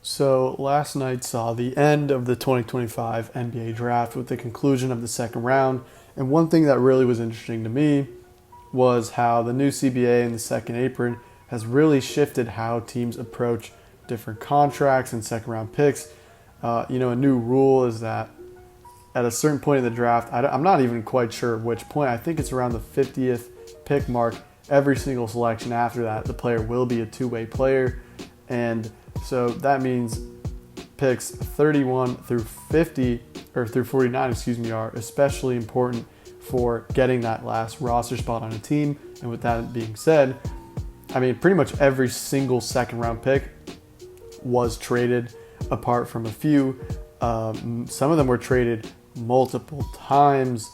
So last night saw the end of the 2025 NBA draft with the conclusion of the second round. And one thing that really was interesting to me was how the new CBA and the second apron has really shifted how teams approach different contracts and second round picks. A new rule is that at a certain point in the draft, I'm not even quite sure which point, I think it's around the 50th pick mark, every single selection after that, the player will be a two-way player. And so that means picks 31 through 50, or through 49, are especially important for getting that last roster spot on a team. And with that being said, pretty much every single second round pick was traded apart from a few. Some of them were traded multiple times.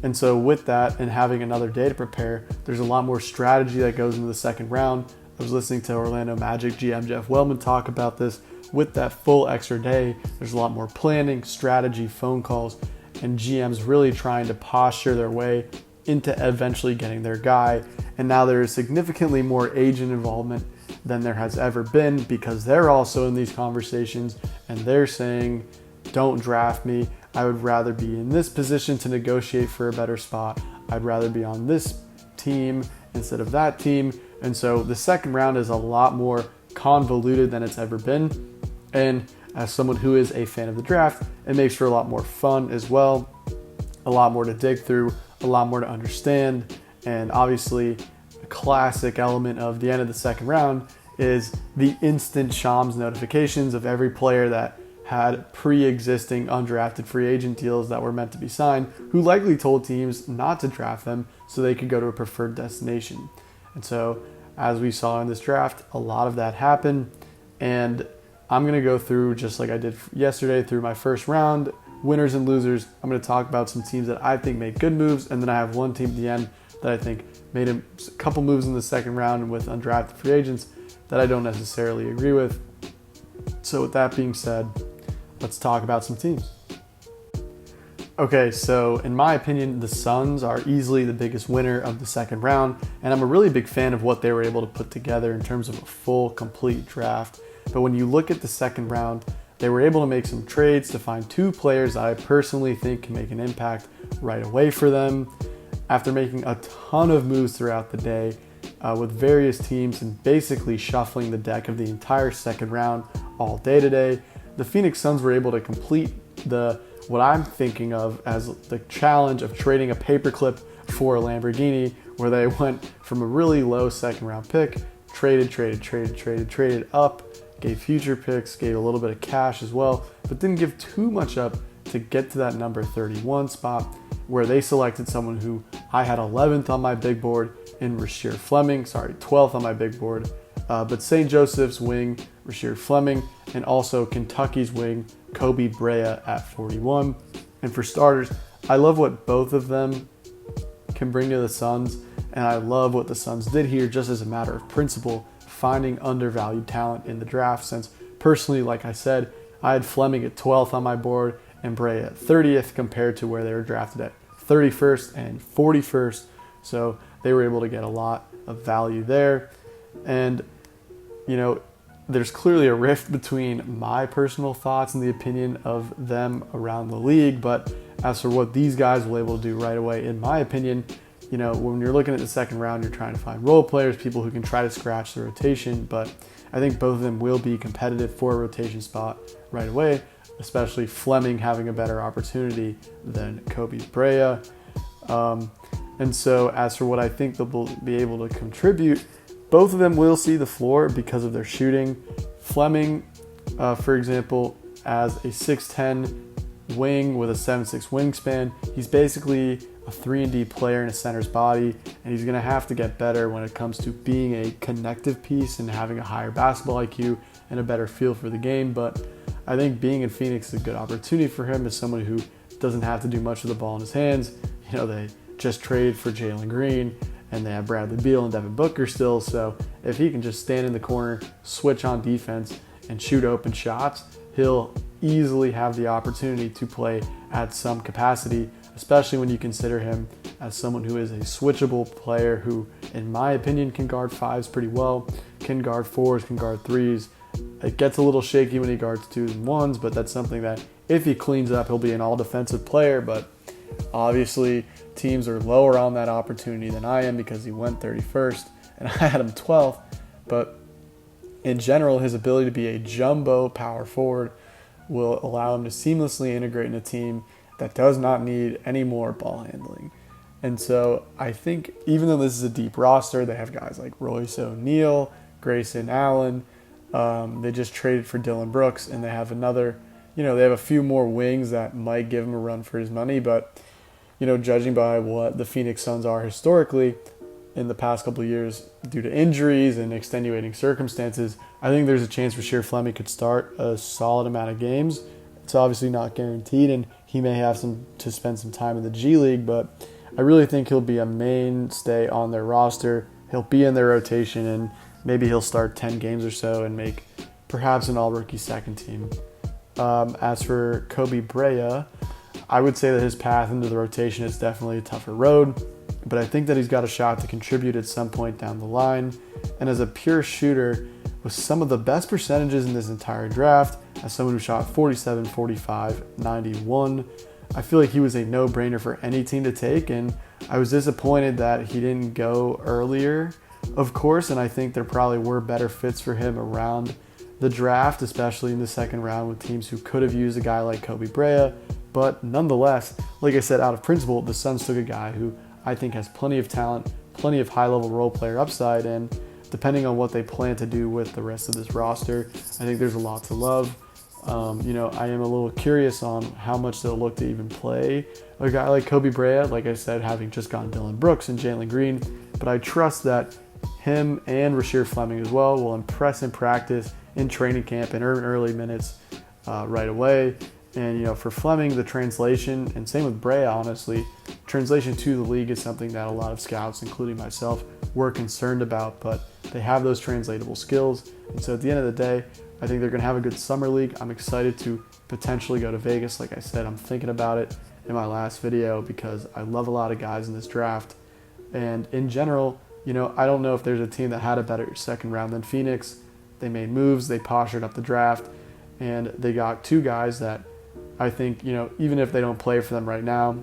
And so with that and having another day to prepare, there's a lot more strategy that goes into the second round. I was listening to Orlando Magic GM Jeff Wellman talk about this. With that full extra day, there's a lot more planning, strategy, phone calls, and GMs really trying to posture their way into eventually getting their guy. And now there is significantly more agent involvement than there has ever been, because they're also in these conversations and they're saying, don't draft me. I would rather be in this position to negotiate for a better spot. I'd rather be on this team instead of that team. And so the second round is a lot more convoluted than it's ever been. And as someone who is a fan of the draft, it makes for a lot more fun as well, a lot more to dig through, a lot more to understand. And obviously, a classic element of the end of the second round is the instant Shams notifications of every player that had pre-existing undrafted free agent deals that were meant to be signed, who likely told teams not to draft them so they could go to a preferred destination. And so, as we saw in this draft, a lot of that happened. And I'm going to go through, just like I did yesterday, through my first round, winners and losers. I'm going to talk about some teams that I think made good moves, and then I have one team at the end that I think made a couple moves in the second round with undrafted free agents that I don't necessarily agree with. So with that being said, let's talk about some teams. Okay, so in my opinion, the Suns are easily the biggest winner of the second round, and I'm a really big fan of what they were able to put together in terms of a full, complete draft. But when you look at the second round, they were able to make some trades to find two players that I personally think can make an impact right away for them. After making a ton of moves throughout the day with various teams and basically shuffling the deck of the entire second round all day today, the Phoenix Suns were able to complete what I'm thinking of as the challenge of trading a paperclip for a Lamborghini, where they went from a really low second round pick, traded up, gave future picks, gave a little bit of cash as well, but didn't give too much up to get to that number 31 spot, where they selected someone who I had 11th on my big board in 12th on my big board, but St. Joseph's wing, Rasheer Fleming, and also Kentucky's wing, Kobe Brea at 41. And for starters, I love what both of them can bring to the Suns, and I love what the Suns did here just as a matter of principle, finding undervalued talent in the draft, since personally, like I said, I had Fleming at 12th on my board and Brea at 30th compared to where they were drafted at 31st and 41st. So they were able to get a lot of value there. And, there's clearly a rift between my personal thoughts and the opinion of them around the league. But as for what these guys were able to do right away, in my opinion, when you're looking at the second round, you're trying to find role players, people who can try to scratch the rotation. But I think both of them will be competitive for a rotation spot right away, especially Fleming having a better opportunity than Kobe Brea. And so as for what I think they'll be able to contribute, both of them will see the floor because of their shooting. Fleming, for example, as a 6'10 wing with a 7'6 wingspan, he's basically a 3-and-D player in a center's body, and he's going to have to get better when it comes to being a connective piece and having a higher basketball IQ and a better feel for the game. But I think being in Phoenix is a good opportunity for him as someone who doesn't have to do much with the ball in his hands. They just traded for Jalen Green, and they have Bradley Beal and Devin Booker still. So if he can just stand in the corner, switch on defense, and shoot open shots, he'll easily have the opportunity to play at some capacity, especially when you consider him as someone who is a switchable player who, in my opinion, can guard fives pretty well, can guard fours, can guard threes, It gets a little shaky when he guards 2s and 1s, but that's something that if he cleans up, he'll be an all-defensive player. But obviously, teams are lower on that opportunity than I am because he went 31st, and I had him 12th. But in general, his ability to be a jumbo power forward will allow him to seamlessly integrate in a team that does not need any more ball handling. And so I think even though this is a deep roster, they have guys like Royce O'Neal, Grayson Allen. They just traded for Dylan Brooks, and they have they have a few more wings that might give him a run for his money. But, judging by what the Phoenix Suns are historically in the past couple of years due to injuries and extenuating circumstances, I think there's a chance Rasheer Fleming could start a solid amount of games. It's obviously not guaranteed, and he may have to spend some time in the G League, but I really think he'll be a mainstay on their roster. He'll be in their rotation, and maybe he'll start 10 games or so and make perhaps an all-rookie second team. As for Kobe Brea, I would say that his path into the rotation is definitely a tougher road, but I think that he's got a shot to contribute at some point down the line. And as a pure shooter, with some of the best percentages in this entire draft, as someone who shot 47, 45, 91, I feel like he was a no-brainer for any team to take, and I was disappointed that he didn't go earlier, of course, and I think there probably were better fits for him around the draft, especially in the second round with teams who could have used a guy like Kobe Brea. But nonetheless, like I said, out of principle, the Suns took a guy who I think has plenty of talent, plenty of high-level role player upside, and depending on what they plan to do with the rest of this roster, I think there's a lot to love. I am a little curious on how much they'll look to even play a guy like Kobe Brea, like I said, having just gotten Dylan Brooks and Jalen Green, but I trust that him and Rasheer Fleming as well will impress in practice, in training camp, and earn early minutes right away. And, for Fleming, the translation, and same with Brea, honestly, translation to the league is something that a lot of scouts, including myself, were concerned about, but they have those translatable skills. And so at the end of the day, I think they're going to have a good summer league. I'm excited to potentially go to Vegas. Like I said, I'm thinking about it in my last video because I love a lot of guys in this draft. And in general, I don't know if there's a team that had a better second round than Phoenix. They made moves, they postured up the draft, and they got two guys that I think, even if they don't play for them right now,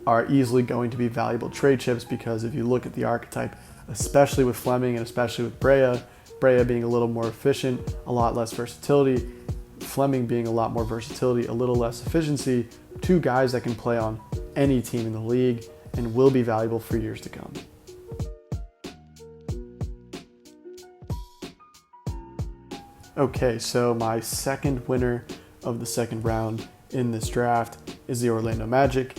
are easily going to be valuable trade chips because if you look at the archetype, especially with Fleming and especially with Brea being a little more efficient, a lot less versatility, Fleming being a lot more versatility, a little less efficiency, two guys that can play on any team in the league and will be valuable for years to come. Okay, so my second winner of the second round in this draft is the Orlando Magic.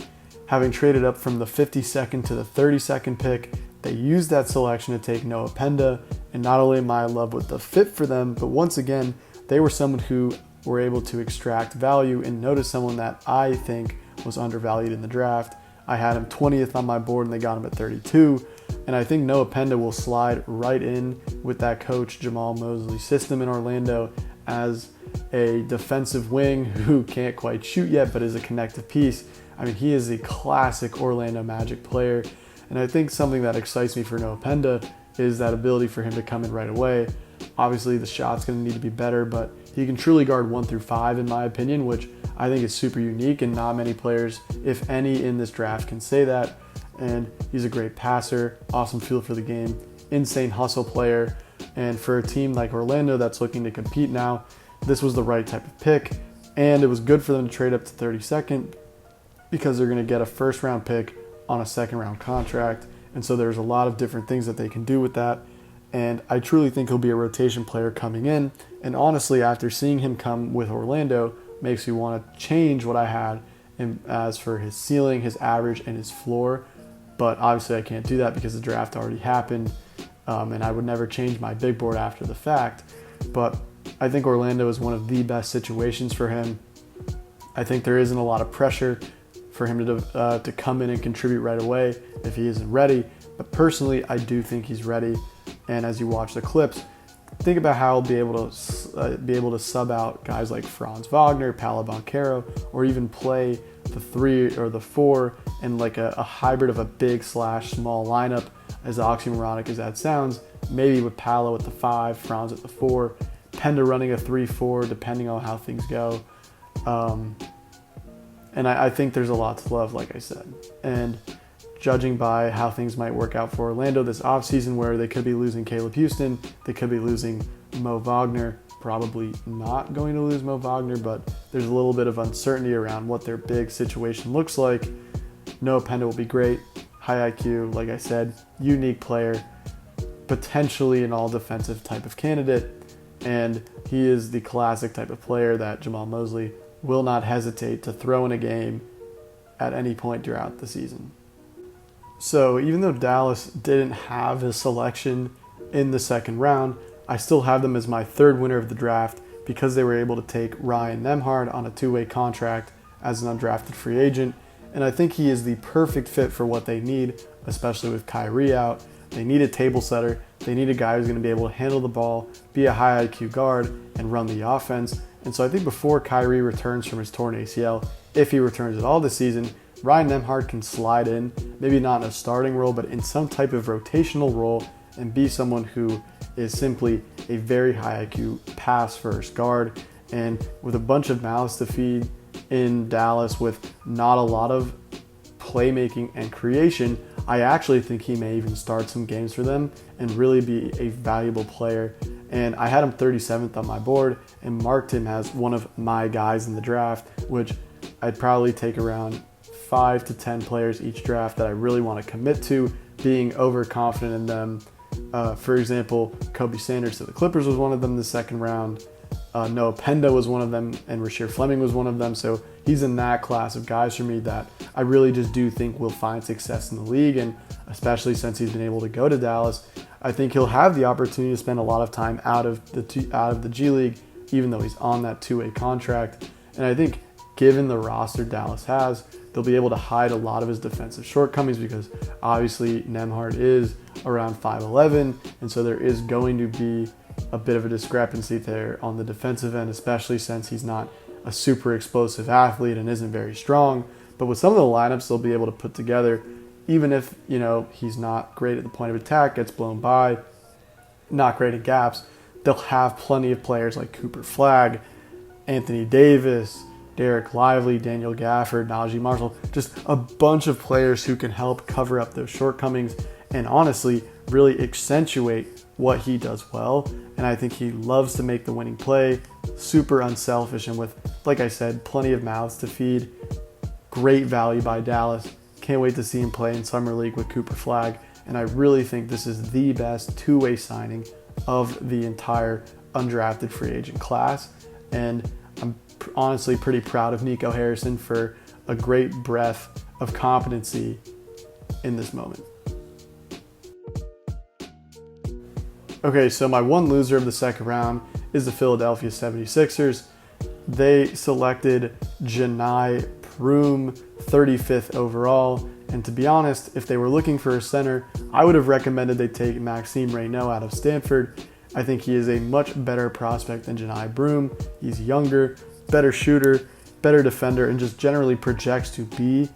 Having traded up from the 52nd to the 32nd pick, they used that selection to take Noah Penda, and not only am I in love with the fit for them, but once again, they were someone who were able to extract value and notice someone that I think was undervalued in the draft. I had him 20th on my board and they got him at 32, and I think Noah Penda will slide right in with that coach Jamal Mosley system in Orlando as a defensive wing who can't quite shoot yet but is a connective piece. I mean, he is a classic Orlando Magic player, and I think something that excites me for Noah Penda is that ability for him to come in right away. Obviously, the shot's going to need to be better, but he can truly guard 1 through 5 in my opinion, which I think is super unique, and not many players, if any, in this draft can say that. And he's a great passer, awesome feel for the game, insane hustle player, and for a team like Orlando that's looking to compete now, this was the right type of pick, and it was good for them to trade up to 32nd because they're going to get a first round pick on a second round contract, and so there's a lot of different things that they can do with that, and I truly think he'll be a rotation player coming in, and honestly, after seeing him come with Orlando, makes me want to change what I had as for his ceiling, his average, and his floor, but obviously I can't do that because the draft already happened, and I would never change my big board after the fact, but I think Orlando is one of the best situations for him. I think there isn't a lot of pressure for him to come in and contribute right away if he isn't ready. But personally, I do think he's ready. And as you watch the clips, think about how he'll be able to sub out guys like Franz Wagner, Paolo Banchero, or even play the 3 or the 4 in like a hybrid of a big / small lineup, as oxymoronic as that sounds. Maybe with Paolo at the 5, Franz at the 4. Penda running a 3-4 depending on how things go. And I think there's a lot to love, like I said. And judging by how things might work out for Orlando this offseason, where they could be losing Caleb Houston, they could be losing Mo Wagner, probably not going to lose Mo Wagner, but there's a little bit of uncertainty around what their big situation looks like. Noah Penda will be great, high IQ, like I said, unique player, potentially an all-defensive type of candidate, and he is the classic type of player that Jamal Mosley will not hesitate to throw in a game at any point throughout the season. So even though Dallas didn't have a selection in the second round, I still have them as my third winner of the draft because they were able to take Ryan Nembhard on a two-way contract as an undrafted free agent. And I think he is the perfect fit for what they need, especially with Kyrie out. They need a table setter. They need a guy who's going to be able to handle the ball, be a high IQ guard, and run the offense. And so I think before Kyrie returns from his torn ACL, if he returns at all this season, Ryan Nembhard can slide in, maybe not in a starting role, but in some type of rotational role and be someone who is simply a very high IQ pass-first guard. And with a bunch of mouths to feed in Dallas with not a lot of playmaking and creation, I actually think he may even start some games for them and really be a valuable player. And I had him 37th on my board and marked him as one of my guys in the draft, which I'd probably take around 5 to 10 players each draft that I really want to commit to, being overconfident in them. For example, Kobe Sanders to the Clippers was one of them in the second round. Noah Penda was one of them, and Rasheer Fleming was one of them. So he's in that class of guys for me that I really just do think will find success in the league, and especially since he's been able to go to Dallas, I think he'll have the opportunity to spend a lot of time out of the G League, even though he's on that two-way contract. And I think given the roster Dallas has, they'll be able to hide a lot of his defensive shortcomings because obviously Nembhard is around 5'11", and so there is going to be a bit of a discrepancy there on the defensive end, especially since he's not a super explosive athlete and isn't very strong. But with some of the lineups they'll be able to put together, even if, he's not great at the point of attack, gets blown by, not great at gaps, they'll have plenty of players like Cooper Flagg, Anthony Davis, Derek Lively, Daniel Gafford, Najee Marshall, just a bunch of players who can help cover up those shortcomings and honestly really accentuate what he does well. And I think he loves to make the winning play, super unselfish, and with, like I said, plenty of mouths to feed. Great value by Dallas. Can't wait to see him play in Summer League with Cooper Flagg. And I really think this is the best two-way signing of the entire undrafted free agent class. And I'm honestly pretty proud of Nico Harrison for a great breadth of competency in this moment. Okay, so my one loser of the second round is the Philadelphia 76ers. They selected Janai Broome, 35th overall. And to be honest, if they were looking for a center, I would have recommended they take Maxime Reynaud out of Stanford. I think he is a much better prospect than Janai Broome. He's younger, better shooter, better defender, and just generally projects to be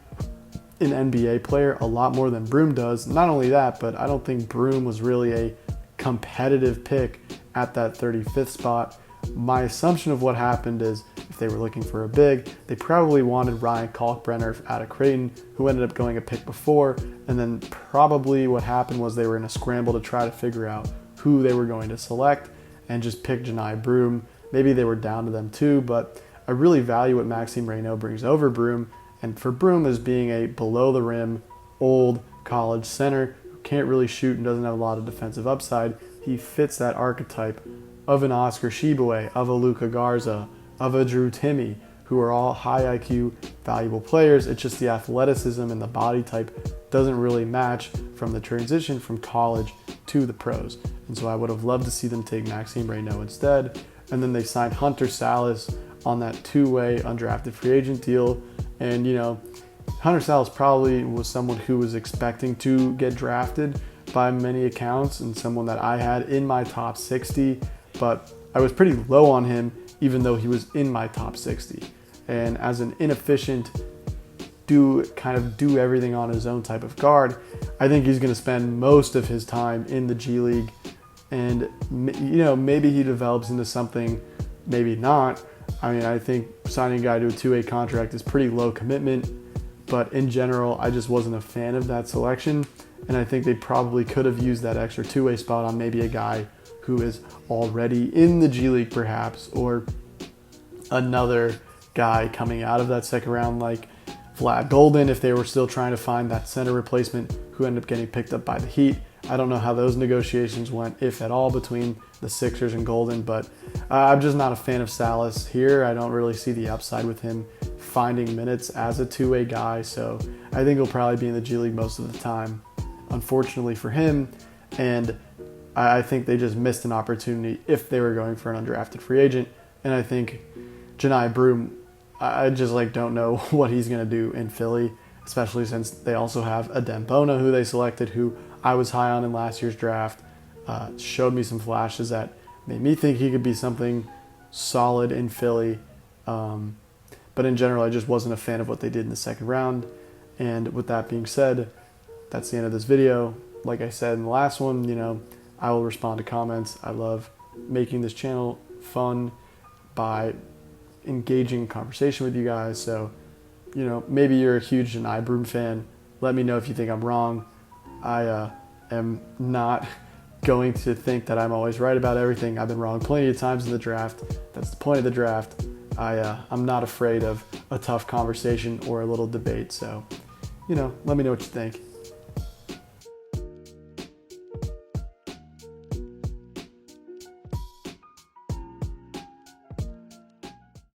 an NBA player a lot more than Broome does. Not only that, but I don't think Broome was really a competitive pick at that 35th spot. My assumption of what happened is if they were looking for a big, they probably wanted Ryan Kalkbrenner out of Creighton, who ended up going a pick before, and then probably what happened was they were in a scramble to try to figure out who they were going to select and just pick Janai Broome. Maybe they were down to them too, but I really value what Maxime Reynaud brings over Broome, and for Broome as being a below-the-rim, old college center who can't really shoot and doesn't have a lot of defensive upside, he fits that archetype of an Oscar Tshiebwe, of a Luka Garza, of a Drew Timme, who are all high IQ, valuable players. It's just the athleticism and the body type doesn't really match from the transition from college to the pros. And so I would have loved to see them take Maxime Reynaud instead. And then they signed Hunter Salas on that two-way undrafted free agent deal. And, Hunter Salas probably was someone who was expecting to get drafted by many accounts and someone that I had in my top 60, but I was pretty low on him even though he was in my top 60. And as an inefficient, do everything on his own type of guard, I think he's going to spend most of his time in the G League And, you know, maybe he develops into something, maybe not. I mean, I think signing a guy to a two-way contract is pretty low commitment, but in general, I just wasn't a fan of that selection. And I think they probably could have used that extra two-way spot on maybe a guy who is already in the G League perhaps, or another guy coming out of that second round like Vlad Golden, if they were still trying to find that center replacement who ended up getting picked up by the Heat. I don't know how those negotiations went, if at all, between the Sixers and Golden, but I'm just not a fan of Salas here. I don't really see the upside with him finding minutes as a two-way guy, so I think he'll probably be in the G League most of the time, unfortunately for him, and I think they just missed an opportunity if they were going for an undrafted free agent, and I think Janai Broom, I just don't know what he's going to do in Philly, especially since they also have Adem Bona, who they selected, who I was high on in last year's draft, showed me some flashes that made me think he could be something solid in Philly. But in general, I just wasn't a fan of what they did in the second round. And with that being said, that's the end of this video. Like I said in the last one, you know, I will respond to comments. I love making this channel fun by engaging in conversation with you guys. So, you know, maybe you're a huge Janai Broom fan. Let me know if you think I'm wrong. I am not going to think that I'm always right about everything. I've been wrong plenty of times in the draft. That's the point of the draft. I'm not afraid of a tough conversation or a little debate. So, you know, let me know what you think.